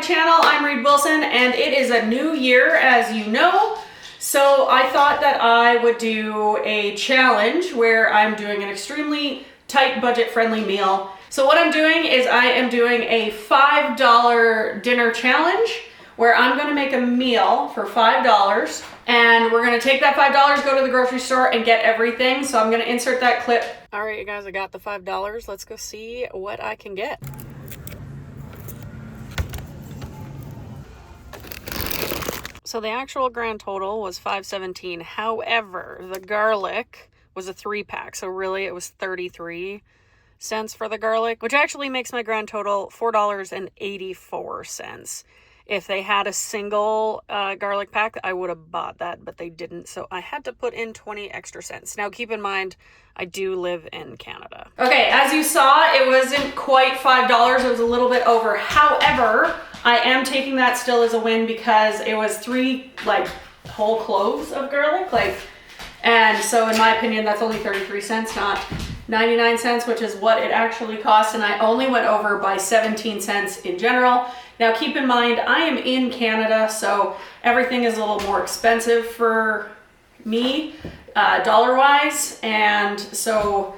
channel. I'm Reed Wilson, and it is a new year, as you know. So I thought that I would do a challenge where I'm doing an extremely tight budget-friendly meal. So what I'm doing is I am doing a $5 dinner challenge where I'm gonna make a meal for $5, and we're gonna take that $5, go to the grocery store and get everything. So I'm gonna insert that clip. All right, you guys, I got the $5. Let's go see what I can get. So the actual grand total was $5.17. However, the garlic was a 3-pack. So really it was 33 cents for the garlic, which actually makes my grand total $4.84. If they had a single garlic pack, I would have bought that, but they didn't. So I had to put in 20 extra cents. Now keep in mind, I do live in Canada. Okay, as you saw, it wasn't quite $5. It was a little bit over. However, I am taking that still as a win because it was 3 whole cloves of garlic. And so in my opinion, that's only 33 cents, not 99 cents, which is what it actually cost. And I only went over by 17 cents in general. Now keep in mind, I am in Canada, so everything is a little more expensive for me, dollar-wise. And so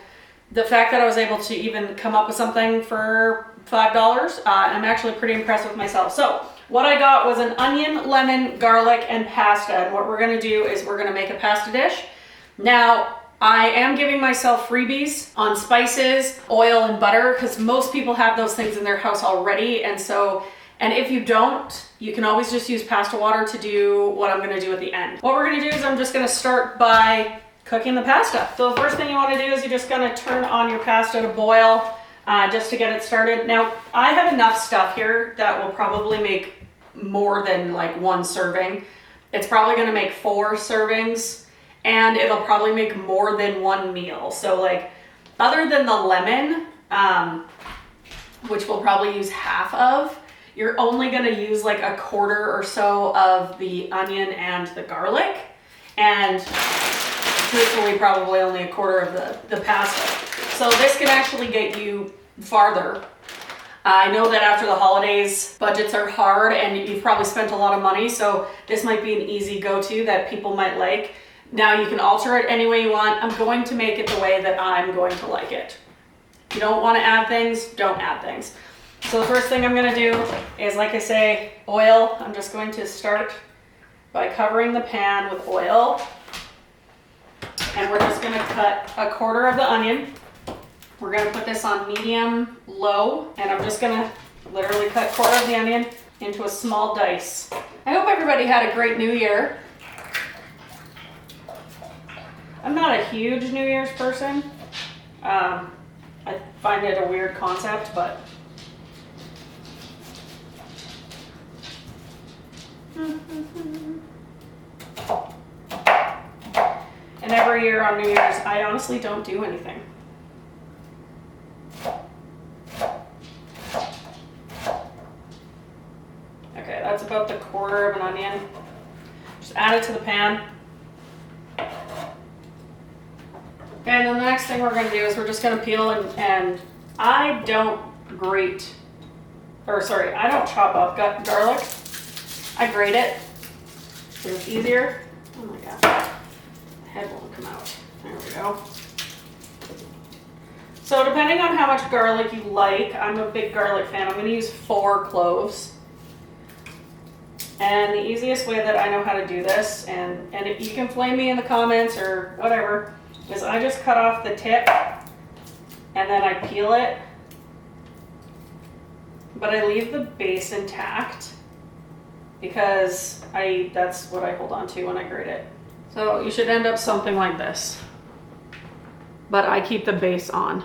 the fact that I was able to even come up with something for $5, I'm actually pretty impressed with myself. So what I got was an onion, lemon, garlic, and pasta. And what we're gonna do is we're gonna make a pasta dish. Now, I am giving myself freebies on spices, oil, and butter, because most people have those things in their house already. And if you don't, you can always just use pasta water to do what I'm gonna do at the end. What we're gonna do is I'm just gonna start by cooking the pasta. So the first thing you wanna do is you're just gonna turn on your pasta to boil just to get it started. Now, I have enough stuff here that will probably make more than one serving. It's probably gonna make 4 servings, and it'll probably make more than 1 meal. So other than the lemon, which we'll probably use half of, you're only gonna use a quarter or so of the onion and the garlic, and truthfully probably only a quarter of the pasta. So this can actually get you farther. I know that after the holidays, budgets are hard and you've probably spent a lot of money, so this might be an easy go-to that people might like. Now you can alter it any way you want. I'm going to make it the way that I'm going to like it. If you don't want to add things, don't add things. So the first thing I'm gonna do is, like I say, oil. I'm just going to start by covering the pan with oil. And we're just gonna cut a quarter of the onion. We're gonna put this on medium low, and I'm just gonna literally cut a quarter of the onion into a small dice. I hope everybody had a great New Year. I'm not a huge New Year's person. I find it a weird concept, but and every year on New Year's, I honestly don't do anything. Okay, that's about the quarter of an onion. Just add it to the pan. And then the next thing we're gonna do is we're just gonna peel and I don't chop up garlic. I grate it, because it's easier. Oh my God, the head won't come out. There we go. So depending on how much garlic you like, I'm a big garlic fan. I'm gonna use 4 cloves. And the easiest way that I know how to do this, and if you can flame me in the comments or whatever, is I just cut off the tip and then I peel it, but I leave the base intact because that's what I hold on to when I grate it. So you should end up something like this, but I keep the base on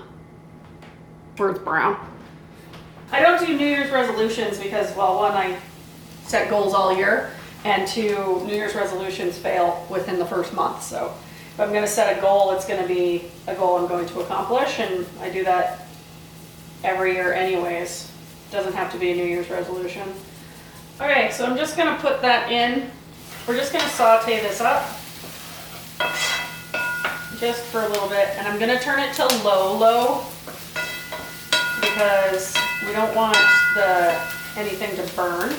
where it's brown. I don't do New Year's resolutions because, well, 1, I set goals all year, and 2, New Year's resolutions fail within the first month. So if I'm gonna set a goal, it's gonna be a goal I'm going to accomplish, and I do that every year anyways. It doesn't have to be a New Year's resolution. Okay, so I'm just gonna put that in. We're just gonna saute this up just for a little bit, and I'm gonna turn it to low because we don't want the anything to burn.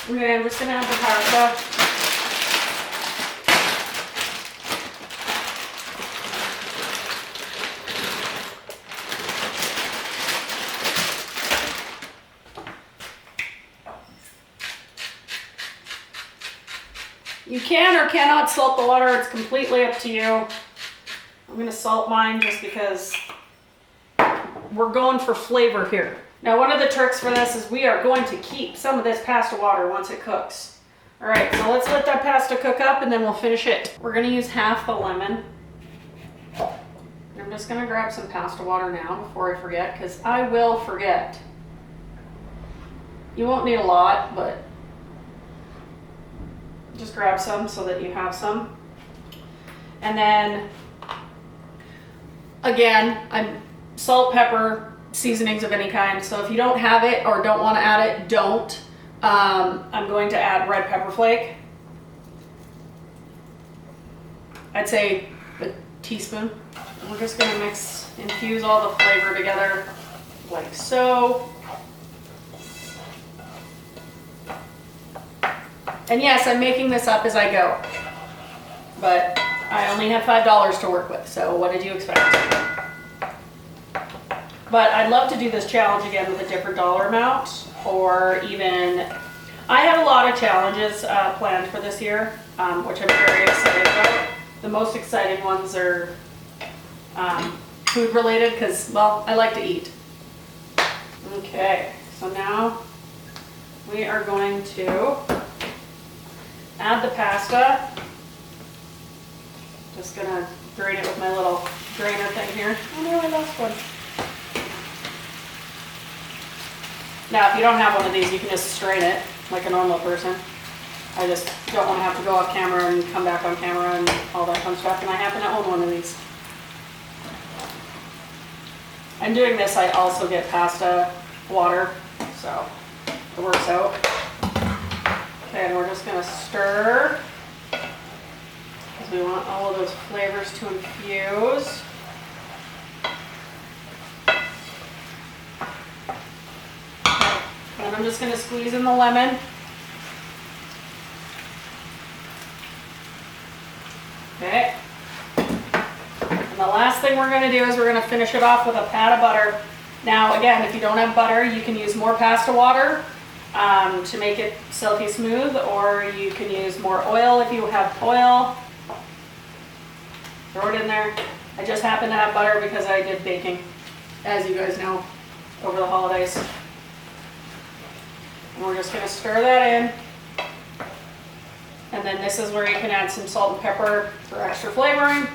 Okay, I'm just gonna add the pasta. You can or cannot salt the water, it's completely up to you. I'm gonna salt mine just because we're going for flavor here. Now, one of the tricks for this is we are going to keep some of this pasta water once it cooks. All right, so let's let that pasta cook up and then we'll finish it. We're gonna use half the lemon. I'm just gonna grab some pasta water now before I forget, because I will forget. You won't need a lot, but just grab some so that you have some. And then, again, I'm salt, pepper, seasonings of any kind. So if you don't have it or don't want to add it, don't. I'm going to add red pepper flake. I'd say a teaspoon. And we're just gonna infuse all the flavor together like so. And yes, I'm making this up as I go, but I only have $5 to work with, so what did you expect? But I'd love to do this challenge again with a different dollar amount, or even, I have a lot of challenges planned for this year, which I'm very excited about. The most exciting ones are food related, because, well, I like to eat. Okay, so now we are going to add the pasta. Just gonna drain it with my little drainer thing here. Oh no, I lost one. Now, if you don't have one of these, you can just strain it like a normal person. I just don't want to have to go off camera and come back on camera and all that fun stuff, and I happen to own one of these. I'm doing this, I also get pasta water, so it works out. Okay, and we're just gonna stir because we want all of those flavors to infuse. Okay. And I'm just gonna squeeze in the lemon. Okay. And the last thing we're gonna do is we're gonna finish it off with a pat of butter. Now, again, if you don't have butter, you can use more pasta water to make it silky smooth, or you can use more oil if you have oil. Throw it in there. I just happen to have butter because I did baking, as you guys know, over the holidays. And we're just gonna stir that in. And then this is where you can add some salt and pepper for extra flavoring.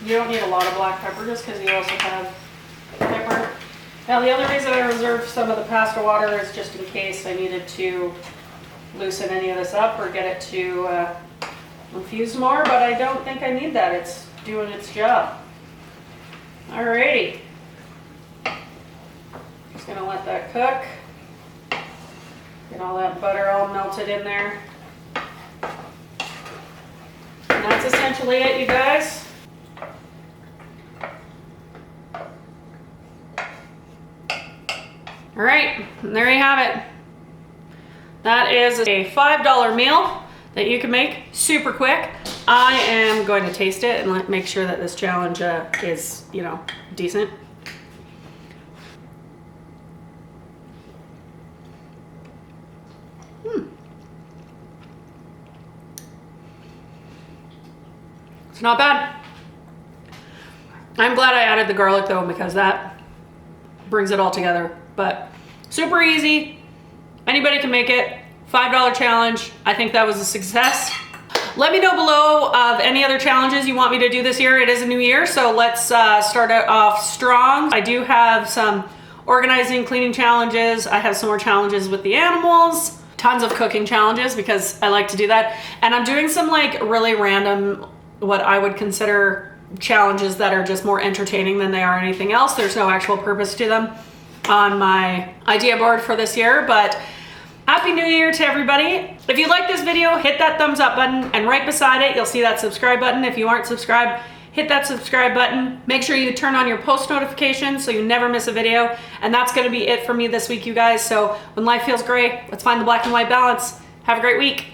You don't need a lot of black pepper just because you also have pepper. Now, the other reason I reserved some of the pasta water is just in case I needed to loosen any of this up or get it to infuse more, but I don't think I need that. It's doing its job. Alrighty. Just gonna let that cook. Get all that butter all melted in there. And that's essentially it, you guys. All right, and there you have it. That is a $5 meal that you can make super quick. I am going to taste it and make sure that this challenge is, you know, decent. It's not bad. I'm glad I added the garlic though, because that brings it all together. But super easy. Anybody can make it. $5 challenge. I think that was a success. Let me know below of any other challenges you want me to do this year. It is a new year, so let's start it off strong. I do have some organizing, cleaning challenges. I have some more challenges with the animals. Tons of cooking challenges because I like to do that. And I'm doing some like really random, what I would consider challenges that are just more entertaining than they are anything else. There's no actual purpose to them on my idea board for this year, but Happy New Year to everybody. If you like this video, hit that thumbs up button, and right beside it, you'll see that subscribe button. If you aren't subscribed, hit that subscribe button. Make sure you turn on your post notifications so you never miss a video. And that's gonna be it for me this week, you guys. So when life feels gray, let's find the black and white balance. Have a great week.